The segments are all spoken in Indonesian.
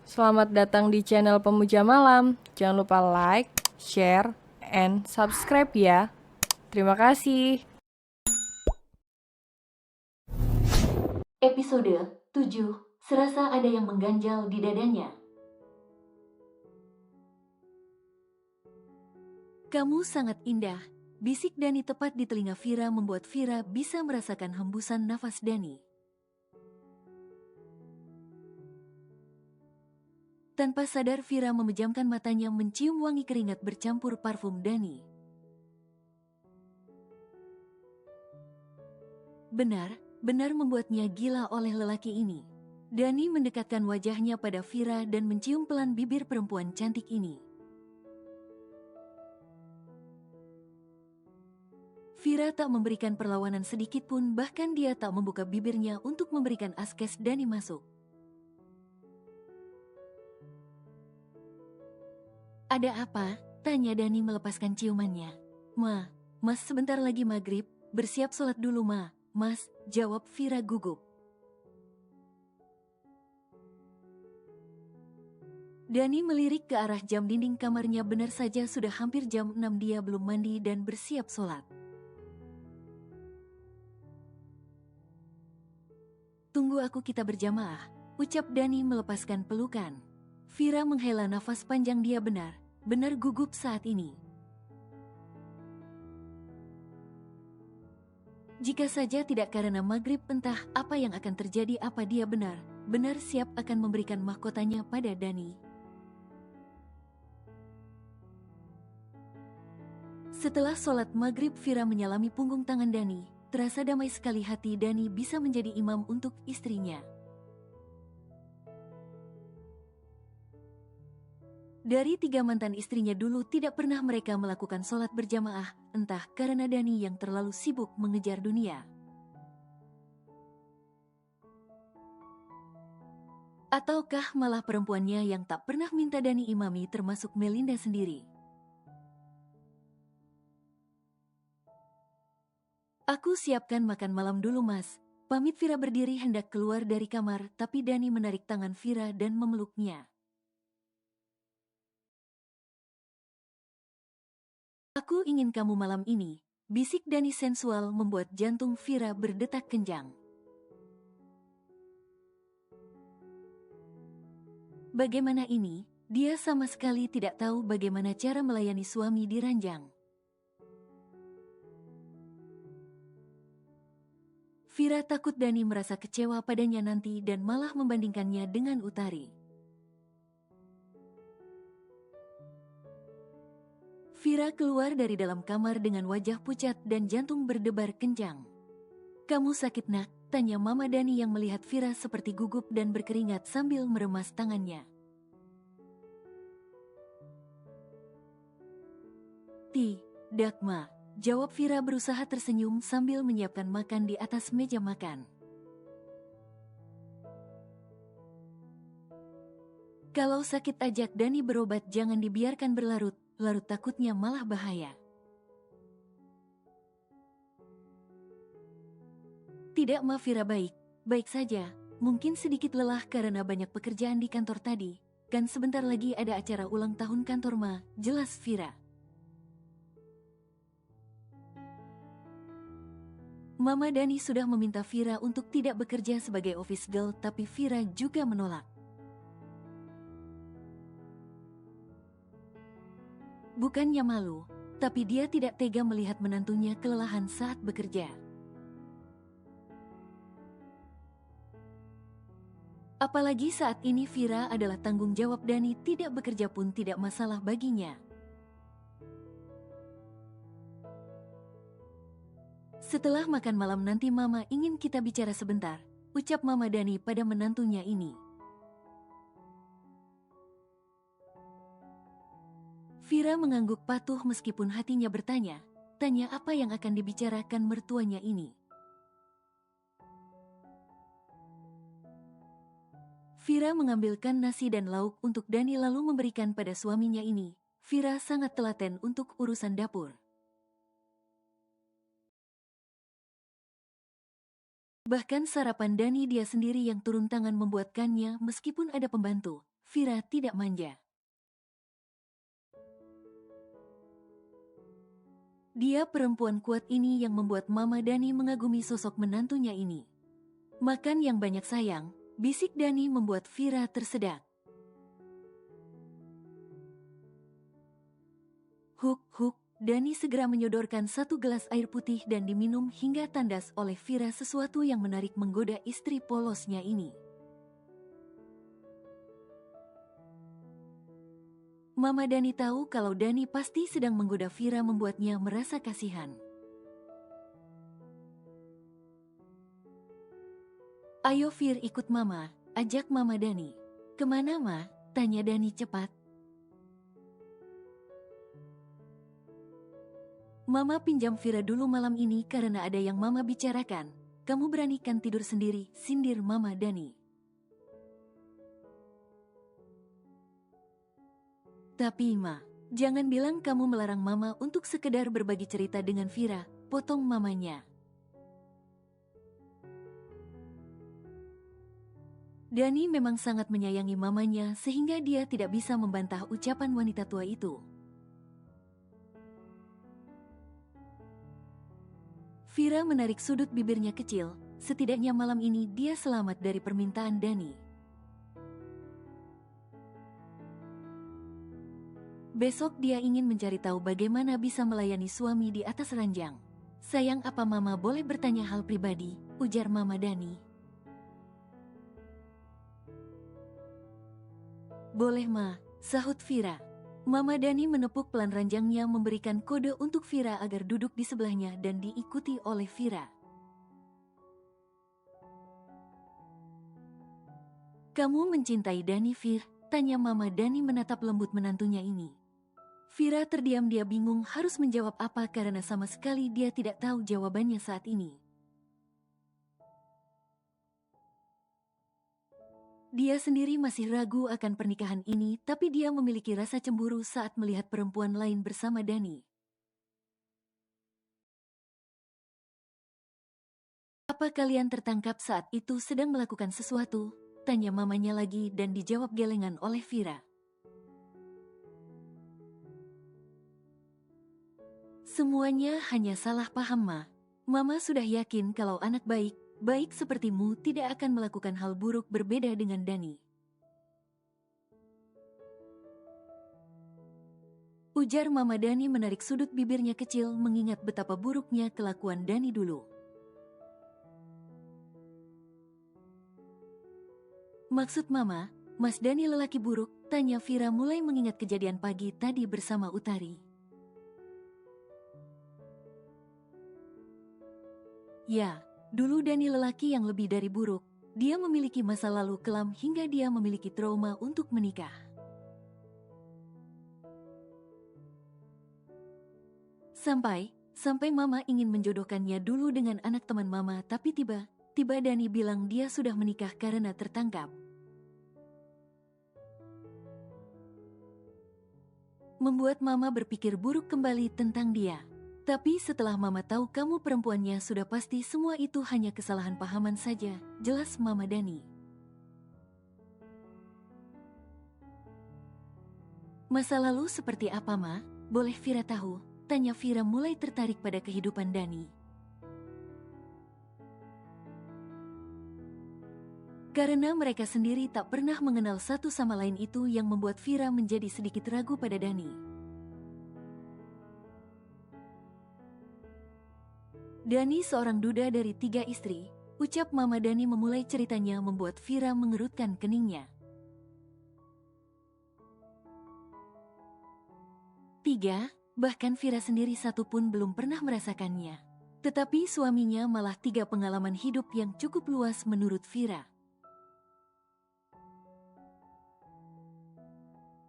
Selamat datang di channel Pemuja Malam. Jangan lupa like, share, and subscribe ya. Terima kasih. Episode 7. Serasa ada yang mengganjal di dadanya. Kamu sangat indah. Bisik Dani tepat di telinga Vira membuat Vira bisa merasakan hembusan nafas Dani. Tanpa sadar Vira memejamkan matanya mencium wangi keringat bercampur parfum Dani. Benar membuatnya gila oleh lelaki ini. Dani mendekatkan wajahnya pada Vira dan mencium pelan bibir perempuan cantik ini. Vira tak memberikan perlawanan sedikit pun, bahkan dia tak membuka bibirnya untuk memberikan askes Dani masuk. Ada apa? Tanya Dani melepaskan ciumannya. Mas sebentar lagi maghrib, bersiap sholat dulu Mas, jawab Vira gugup. Dani melirik ke arah jam dinding kamarnya, benar saja sudah hampir jam 6 dia belum mandi dan bersiap sholat. Tunggu aku, kita berjamaah, ucap Dani melepaskan pelukan. Vira menghela nafas panjang, dia benar gugup saat ini. Jika saja tidak karena maghrib, entah apa yang akan terjadi. Apa dia benar siap akan memberikan mahkotanya pada Dani. Setelah sholat maghrib, Vira menyalami punggung tangan Dani. Terasa damai sekali hati Dani bisa menjadi imam untuk istrinya. Dari 3 mantan istrinya dulu, tidak pernah mereka melakukan sholat berjamaah, entah karena Dani yang terlalu sibuk mengejar dunia, ataukah malah perempuannya yang tak pernah minta Dani imami, termasuk Melinda sendiri. Aku siapkan makan malam dulu Mas, pamit Vira berdiri hendak keluar dari kamar, tapi Dani menarik tangan Vira dan memeluknya. Aku ingin kamu malam ini, bisik Dani sensual membuat jantung Vira berdetak kencang. Bagaimana ini? Dia sama sekali tidak tahu bagaimana cara melayani suami di ranjang. Vira takut Dani merasa kecewa padanya nanti dan malah membandingkannya dengan Utari. Vira keluar dari dalam kamar dengan wajah pucat dan jantung berdebar kencang. Kamu sakit nak? Tanya Mama Dani yang melihat Vira seperti gugup dan berkeringat sambil meremas tangannya. Tidak Ma, jawab Vira berusaha tersenyum sambil menyiapkan makan di atas meja makan. Kalau sakit ajak Dani berobat, jangan dibiarkan berlarut-larut, takutnya malah bahaya. Tidak Ma, Vira baik saja, mungkin sedikit lelah karena banyak pekerjaan di kantor tadi. Kan sebentar lagi ada acara ulang tahun kantor Ma, jelas Vira. Mama Dani sudah meminta Vira untuk tidak bekerja sebagai office girl, tapi Vira juga menolak. Bukannya malu, tapi dia tidak tega melihat menantunya kelelahan saat bekerja. Apalagi saat ini Vira adalah tanggung jawab Dani, tidak bekerja pun tidak masalah baginya. Setelah makan malam nanti Mama ingin kita bicara sebentar, ucap Mama Dani pada menantunya ini. Vira mengangguk patuh meskipun hatinya bertanya, tanya apa yang akan dibicarakan mertuanya ini. Vira mengambilkan nasi dan lauk untuk Dani lalu memberikan pada suaminya ini. Vira sangat telaten untuk urusan dapur. Bahkan sarapan Dani dia sendiri yang turun tangan membuatkannya meskipun ada pembantu. Vira tidak manja. Dia perempuan kuat ini yang membuat Mama Dani mengagumi sosok menantunya ini. Makan yang banyak sayang, bisik Dani membuat Vira tersedak. Huk, Dani segera menyodorkan satu gelas air putih dan diminum hingga tandas oleh Vira, sesuatu yang menarik menggoda istri polosnya ini. Mama Dani tahu kalau Dani pasti sedang menggoda Vira, membuatnya merasa kasihan. Ayo Vir, ikut Mama, ajak Mama Dani. Kemana Ma? Tanya Dani cepat. Mama pinjam Vira dulu malam ini karena ada yang Mama bicarakan. Kamu beranikan tidur sendiri, sindir Mama Dani. Tapi Ma, jangan bilang kamu melarang Mama untuk sekedar berbagi cerita dengan Vira, potong mamanya. Dani memang sangat menyayangi mamanya sehingga dia tidak bisa membantah ucapan wanita tua itu. Vira menarik sudut bibirnya kecil, setidaknya malam ini dia selamat dari permintaan Dani. Besok dia ingin mencari tahu bagaimana bisa melayani suami di atas ranjang. Sayang, apa Mama boleh bertanya hal pribadi? Ujar Mama Dani. Boleh Ma, sahut Vira. Mama Dani menepuk pelan ranjangnya, memberikan kode untuk Vira agar duduk di sebelahnya dan diikuti oleh Vira. Kamu mencintai Dani, Vir? Tanya Mama Dani menatap lembut menantunya ini. Vira terdiam, dia bingung harus menjawab apa karena sama sekali dia tidak tahu jawabannya saat ini. Dia sendiri masih ragu akan pernikahan ini, tapi dia memiliki rasa cemburu saat melihat perempuan lain bersama Dani. Apa kalian tertangkap saat itu sedang melakukan sesuatu? Tanya mamanya lagi dan dijawab gelengan oleh Vira. Semuanya hanya salah paham Ma. Mama sudah yakin kalau anak baik sepertimu tidak akan melakukan hal buruk berbeda dengan Dani. Ujar Mama Dani menarik sudut bibirnya kecil mengingat betapa buruknya kelakuan Dani dulu. Maksud Mama, Mas Dani lelaki buruk? Tanya Vira mulai mengingat kejadian pagi tadi bersama Utari. Ya, dulu Dani lelaki yang lebih dari buruk. Dia memiliki masa lalu kelam hingga dia memiliki trauma untuk menikah. Sampai Mama ingin menjodohkannya dulu dengan anak teman Mama, tapi tiba-tiba Dani bilang dia sudah menikah karena tertangkap. Membuat Mama berpikir buruk kembali tentang dia. Tapi setelah Mama tahu kamu perempuannya, sudah pasti semua itu hanya kesalahan pahaman saja, jelas Mama Dani. Masa lalu seperti apa Ma? Boleh Vira tahu? Tanya Vira mulai tertarik pada kehidupan Dani. Karena mereka sendiri tak pernah mengenal satu sama lain, itu yang membuat Vira menjadi sedikit ragu pada Dani. Dani seorang duda dari 3 istri, ucap Mama Dani memulai ceritanya membuat Vira mengerutkan keningnya. 3, bahkan Vira sendiri satu pun belum pernah merasakannya. Tetapi suaminya malah 3 pengalaman hidup yang cukup luas menurut Vira.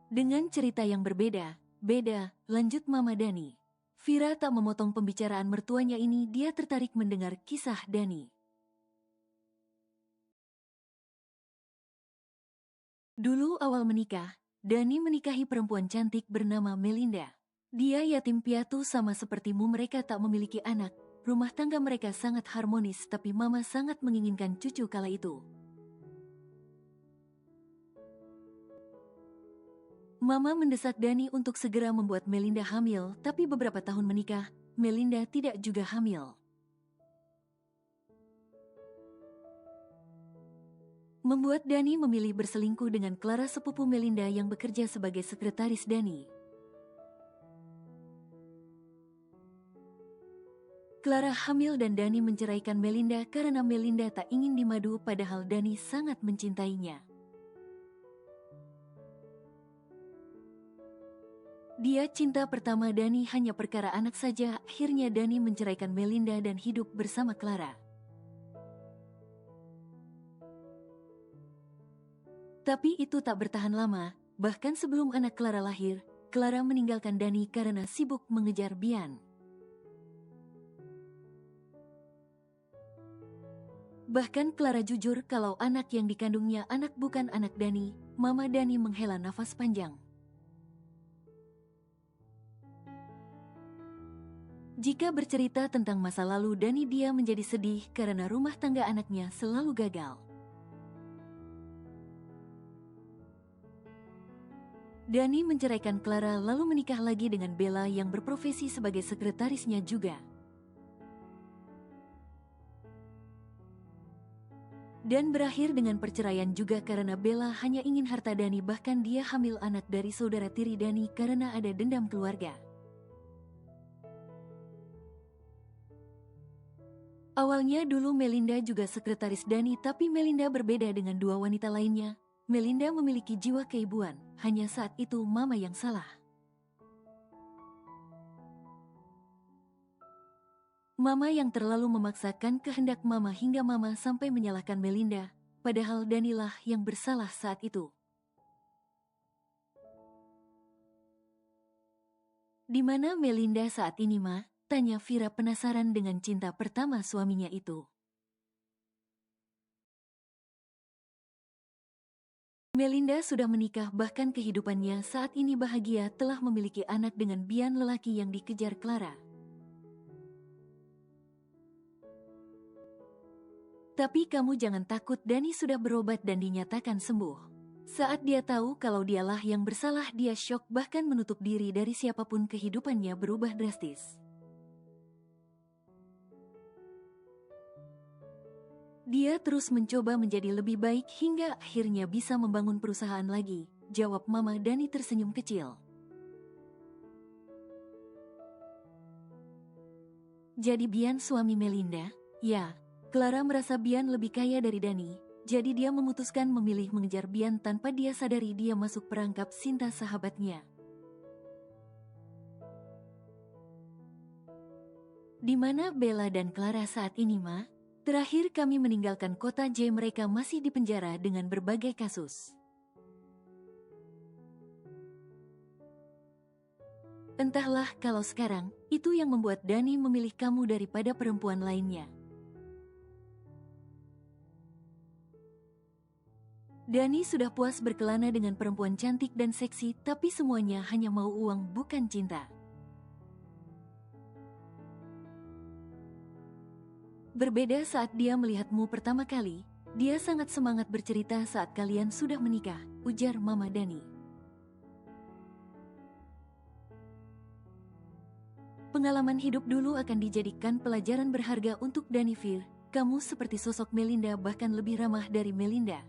Dengan cerita yang berbeda, lanjut Mama Dani. Vira tak memotong pembicaraan mertuanya ini, dia tertarik mendengar kisah Dani. Dulu awal menikah, Dani menikahi perempuan cantik bernama Melinda. Dia yatim piatu sama sepertimu, mereka tak memiliki anak. Rumah tangga mereka sangat harmonis, tapi Mama sangat menginginkan cucu kala itu. Mama mendesak Dani untuk segera membuat Melinda hamil, tapi beberapa tahun menikah, Melinda tidak juga hamil. Membuat Dani memilih berselingkuh dengan Clara, sepupu Melinda yang bekerja sebagai sekretaris Dani. Clara hamil dan Dani menceraikan Melinda karena Melinda tak ingin dimadu, padahal Dani sangat mencintainya. Dia cinta pertama Dani hanya perkara anak saja. Akhirnya Dani menceraikan Melinda dan hidup bersama Clara. Tapi itu tak bertahan lama, bahkan sebelum anak Clara lahir, Clara meninggalkan Dani karena sibuk mengejar Bian. Bahkan Clara jujur kalau anak yang dikandungnya anak bukan anak Dani. Mama Dani menghela nafas panjang. Jika bercerita tentang masa lalu Dani, dia menjadi sedih karena rumah tangga anaknya selalu gagal. Dani menceraikan Clara lalu menikah lagi dengan Bella yang berprofesi sebagai sekretarisnya juga. Dan berakhir dengan perceraian juga karena Bella hanya ingin harta Dani, bahkan dia hamil anak dari saudara tiri Dani karena ada dendam keluarga. Awalnya dulu Melinda juga sekretaris Dani, tapi Melinda berbeda dengan dua wanita lainnya. Melinda memiliki jiwa keibuan, hanya saat itu Mama yang salah. Mama yang terlalu memaksakan kehendak Mama hingga Mama sampai menyalahkan Melinda, padahal Danilah yang bersalah saat itu. Di mana Melinda saat ini, Ma? Tanya Vira penasaran dengan cinta pertama suaminya itu. Melinda sudah menikah, bahkan kehidupannya saat ini bahagia, telah memiliki anak dengan Bian, lelaki yang dikejar Clara. Tapi kamu jangan takut, Dani sudah berobat dan dinyatakan sembuh. Saat dia tahu kalau dialah yang bersalah, dia syok, bahkan menutup diri dari siapapun. Kehidupannya berubah drastis. Dia terus mencoba menjadi lebih baik hingga akhirnya bisa membangun perusahaan lagi, jawab Mama. Dani tersenyum kecil. Jadi Bian suami Melinda? Ya, Clara merasa Bian lebih kaya dari Dani, jadi dia memutuskan memilih mengejar Bian tanpa dia sadari dia masuk perangkap Sinta sahabatnya. Di mana Bella dan Clara saat ini, Ma? Terakhir kami meninggalkan kota J, mereka masih di penjara dengan berbagai kasus. Entahlah kalau sekarang, itu yang membuat Dani memilih kamu daripada perempuan lainnya. Dani sudah puas berkelana dengan perempuan cantik dan seksi, tapi semuanya hanya mau uang, bukan cinta. Berbeda saat dia melihatmu pertama kali, dia sangat semangat bercerita saat kalian sudah menikah, ujar Mama Dani. Pengalaman hidup dulu akan dijadikan pelajaran berharga untuk Dani. Fir, kamu seperti sosok Melinda, bahkan lebih ramah dari Melinda.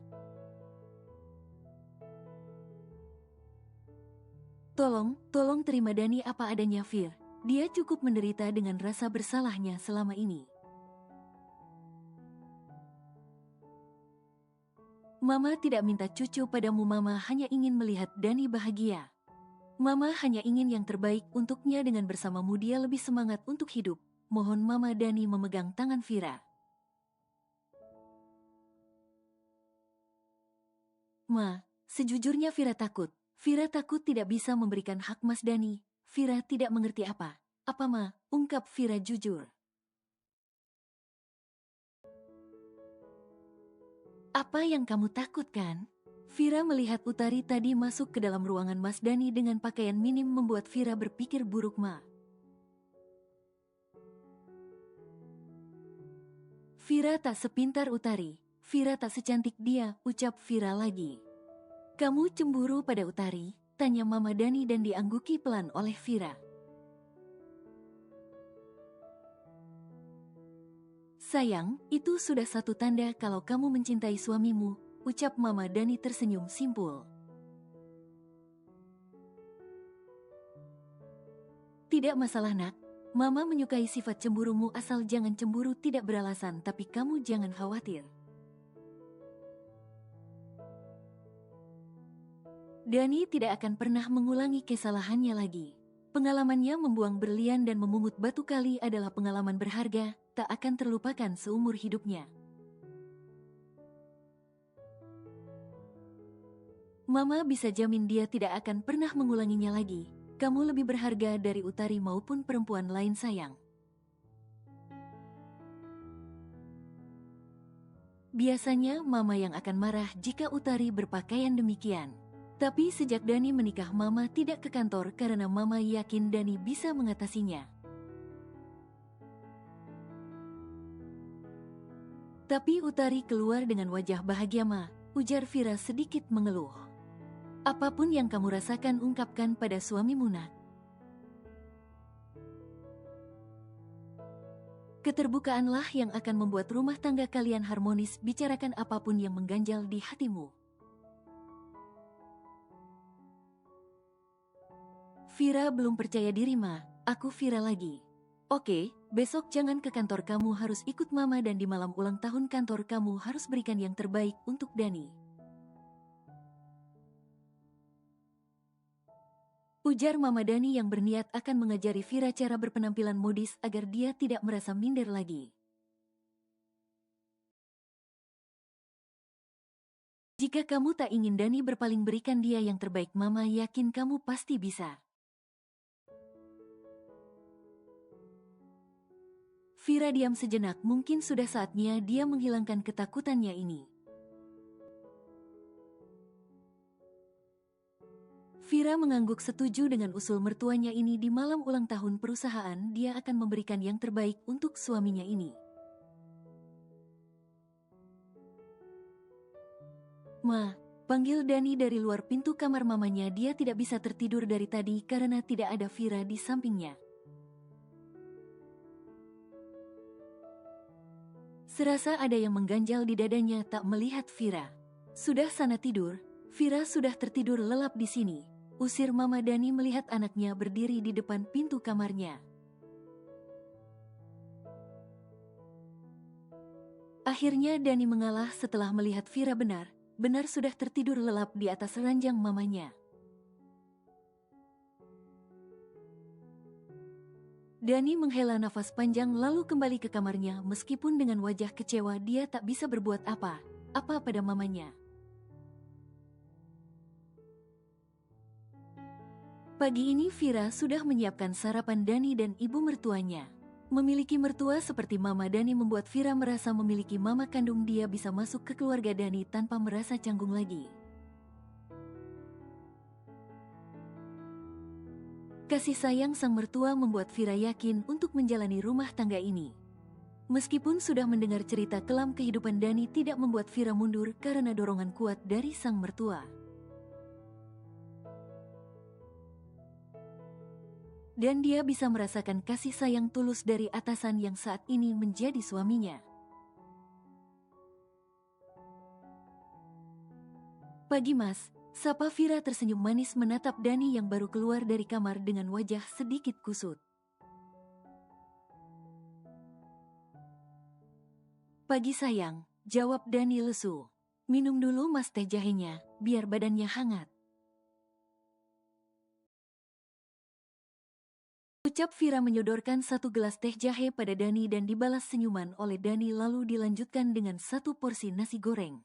Tolong terima Dani apa adanya, Fir. Dia cukup menderita dengan rasa bersalahnya selama ini. Mama tidak minta cucu padamu, Mama hanya ingin melihat Dani bahagia. Mama hanya ingin yang terbaik untuknya, dengan bersamamu dia lebih semangat untuk hidup. Mohon Mama. Dani memegang tangan Vira. Ma, sejujurnya Vira takut. Vira takut tidak bisa memberikan hak Mas Dani. Vira tidak mengerti apa. Apa, Ma? Ungkap Vira jujur. Apa yang kamu takutkan? Vira melihat Utari tadi masuk ke dalam ruangan Mas Dani dengan pakaian minim membuat Vira berpikir buruk, Ma. Vira tak sepintar Utari. Vira tak secantik dia, ucap Vira lagi. Kamu cemburu pada Utari? Tanya Mama Dani dan diangguki pelan oleh Vira. Sayang, itu sudah satu tanda kalau kamu mencintai suamimu, ucap Mama Dani tersenyum simpul. Tidak masalah nak, Mama menyukai sifat cemburumu asal jangan cemburu tidak beralasan tapi kamu jangan khawatir. Dani tidak akan pernah mengulangi kesalahannya lagi. Pengalamannya membuang berlian dan memungut batu kali adalah pengalaman berharga, tak akan terlupakan seumur hidupnya. Mama bisa jamin dia tidak akan pernah mengulanginya lagi. Kamu lebih berharga dari Utari maupun perempuan lain sayang. Biasanya Mama yang akan marah jika Utari berpakaian demikian. Tapi sejak Dani menikah Mama tidak ke kantor karena Mama yakin Dani bisa mengatasinya. Tapi Utari keluar dengan wajah bahagia Ma, ujar Vira sedikit mengeluh. Apapun yang kamu rasakan ungkapkan pada suamimu nak. Keterbukaanlah yang akan membuat rumah tangga kalian harmonis, bicarakan apapun yang mengganjal di hatimu. Vira belum percaya diri Ma, aku Vira lagi. Oke, besok jangan ke kantor kamu harus ikut Mama dan di malam ulang tahun kantor kamu harus berikan yang terbaik untuk Dani. Ujar Mama Dani yang berniat akan mengajari Vira cara berpenampilan modis agar dia tidak merasa minder lagi. Jika kamu tak ingin Dani berpaling berikan dia yang terbaik Mama yakin kamu pasti bisa. Vira diam sejenak, mungkin sudah saatnya dia menghilangkan ketakutannya ini. Vira mengangguk setuju dengan usul mertuanya ini. Di malam ulang tahun perusahaan dia akan memberikan yang terbaik untuk suaminya ini. Ma, panggil Dani dari luar pintu kamar mamanya. Dia tidak bisa tertidur dari tadi karena tidak ada Vira di sampingnya. Serasa ada yang mengganjal di dadanya tak melihat Vira. Sudah sana tidur, Vira sudah tertidur lelap di sini. Usir Mama Dani melihat anaknya berdiri di depan pintu kamarnya. Akhirnya Dani mengalah setelah melihat Vira benar sudah tertidur lelap di atas ranjang mamanya. Dani menghela nafas panjang lalu kembali ke kamarnya. Meskipun dengan wajah kecewa dia tak bisa berbuat apa pada mamanya. Pagi ini Vira sudah menyiapkan sarapan Dani dan ibu mertuanya. Memiliki mertua seperti Mama Dani membuat Vira merasa memiliki mama kandung. Dia bisa masuk ke keluarga Dani tanpa merasa canggung lagi. Kasih sayang sang mertua membuat Vira yakin untuk menjalani rumah tangga ini. Meskipun sudah mendengar cerita kelam kehidupan Dani tidak membuat Vira mundur karena dorongan kuat dari sang mertua. Dan dia bisa merasakan kasih sayang tulus dari atasan yang saat ini menjadi suaminya. Pagi Mas, sapa Vira tersenyum manis menatap Dani yang baru keluar dari kamar dengan wajah sedikit kusut. Pagi sayang, jawab Dani lesu. Minum dulu Mas teh jahenya, biar badannya hangat. Ucap Vira menyodorkan satu gelas teh jahe pada Dani dan dibalas senyuman oleh Dani lalu dilanjutkan dengan satu porsi nasi goreng.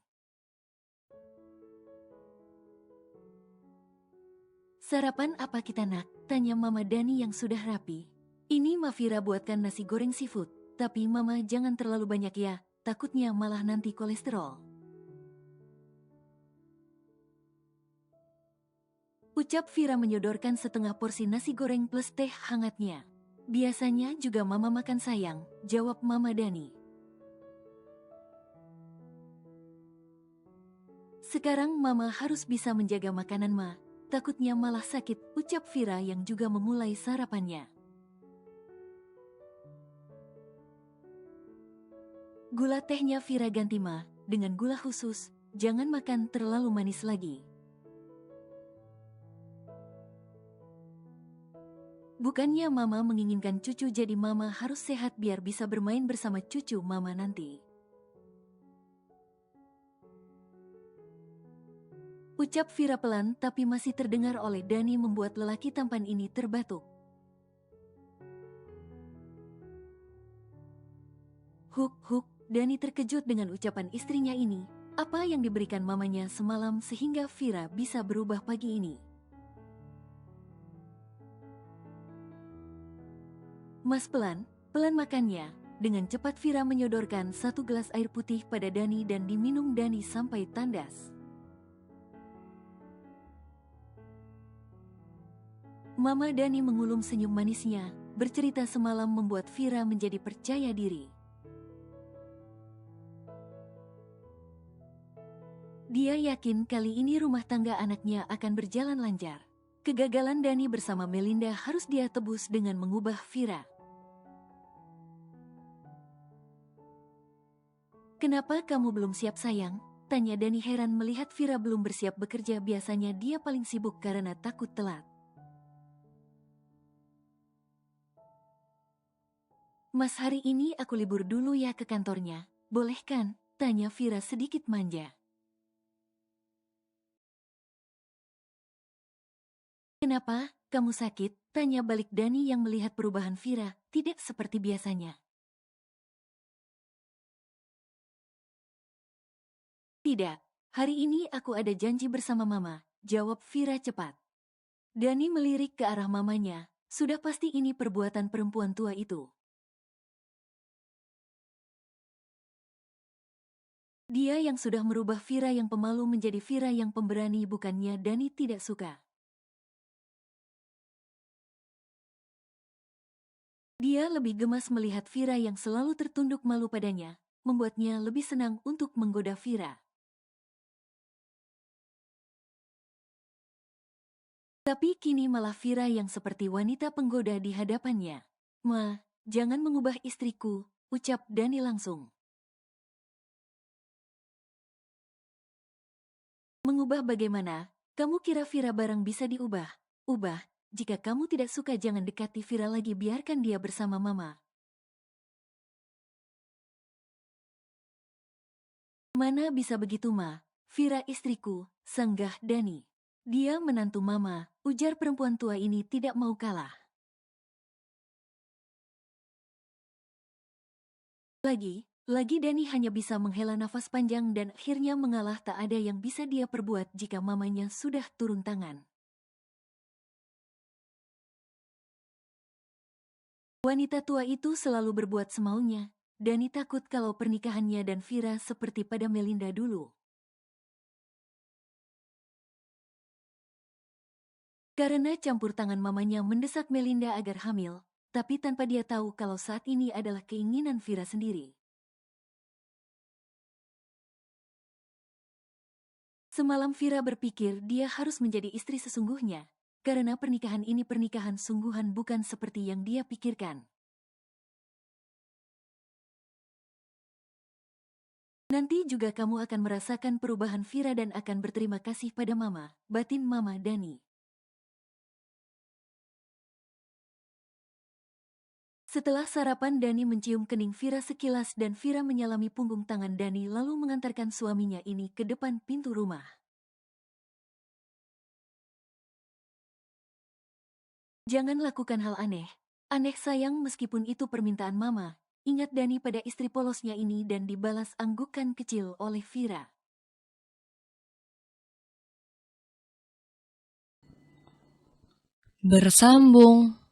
Sarapan apa kita nak? Tanya Mama Dani yang sudah rapi. Ini Ma Vira buatkan nasi goreng seafood, tapi Mama jangan terlalu banyak ya, takutnya malah nanti kolesterol. Ucap Vira menyodorkan setengah porsi nasi goreng plus teh hangatnya. Biasanya juga Mama makan sayang, jawab Mama Dani. Sekarang Mama harus bisa menjaga makanan Ma, takutnya malah sakit, ucap Vira yang juga memulai sarapannya. Gula tehnya Vira ganti Ma, dengan gula khusus, jangan makan terlalu manis lagi. Bukannya Mama menginginkan cucu, jadi Mama harus sehat biar bisa bermain bersama cucu Mama nanti. Ucap Vira pelan tapi masih terdengar oleh Dani, membuat lelaki tampan ini terbatuk. Huk, Dani terkejut dengan ucapan istrinya ini. Apa yang diberikan mamanya semalam sehingga Vira bisa berubah pagi ini? Mas, pelan makannya. Dengan cepat Vira menyodorkan satu gelas air putih pada Dani dan diminum Dani sampai tandas. Mama Dani mengulum senyum manisnya, bercerita semalam membuat Vira menjadi percaya diri. Dia yakin kali ini rumah tangga anaknya akan berjalan lancar. Kegagalan Dani bersama Melinda harus dia tebus dengan mengubah Vira. Kenapa kamu belum siap sayang? Tanya Dani heran melihat Vira belum bersiap bekerja, biasanya dia paling sibuk karena takut telat. Mas, hari ini aku libur dulu ya ke kantornya, boleh kan? Tanya Vira sedikit manja. Kenapa? Kamu sakit? Tanya balik Dani yang melihat perubahan Vira, tidak seperti biasanya. Tidak, hari ini aku ada janji bersama Mama, jawab Vira cepat. Dani melirik ke arah mamanya, sudah pasti ini perbuatan perempuan tua itu. Dia yang sudah merubah Vira yang pemalu menjadi Vira yang pemberani, bukannya Dani tidak suka. Dia lebih gemas melihat Vira yang selalu tertunduk malu padanya, membuatnya lebih senang untuk menggoda Vira. Tapi kini malah Vira yang seperti wanita penggoda di hadapannya. Ma, jangan mengubah istriku, ucap Dani langsung. Mengubah bagaimana? Kamu kira Vira barang bisa diubah? Ubah, jika kamu tidak suka jangan dekati Vira lagi, biarkan dia bersama Mama. Mana bisa begitu Ma? Vira istriku, sanggah Dani. Dia menantu Mama, ujar perempuan tua ini tidak mau kalah. Lagi Dani hanya bisa menghela nafas panjang dan akhirnya mengalah, tak ada yang bisa dia perbuat jika mamanya sudah turun tangan. Wanita tua itu selalu berbuat semaunya. Dani takut kalau pernikahannya dan Vira seperti pada Melinda dulu. Karena campur tangan mamanya mendesak Melinda agar hamil, tapi tanpa dia tahu kalau saat ini adalah keinginan Vira sendiri. Semalam Vira berpikir dia harus menjadi istri sesungguhnya, karena pernikahan ini pernikahan sungguhan, bukan seperti yang dia pikirkan. Nanti juga kamu akan merasakan perubahan Vira dan akan berterima kasih pada Mama, batin Mama Dani. Setelah sarapan, Dani mencium kening Vira sekilas dan Vira menyalami punggung tangan Dani lalu mengantarkan suaminya ini ke depan pintu rumah. Jangan lakukan hal aneh. Aneh sayang, meskipun itu permintaan Mama. Ingat Dani pada istri polosnya ini dan dibalas anggukan kecil oleh Vira. Bersambung.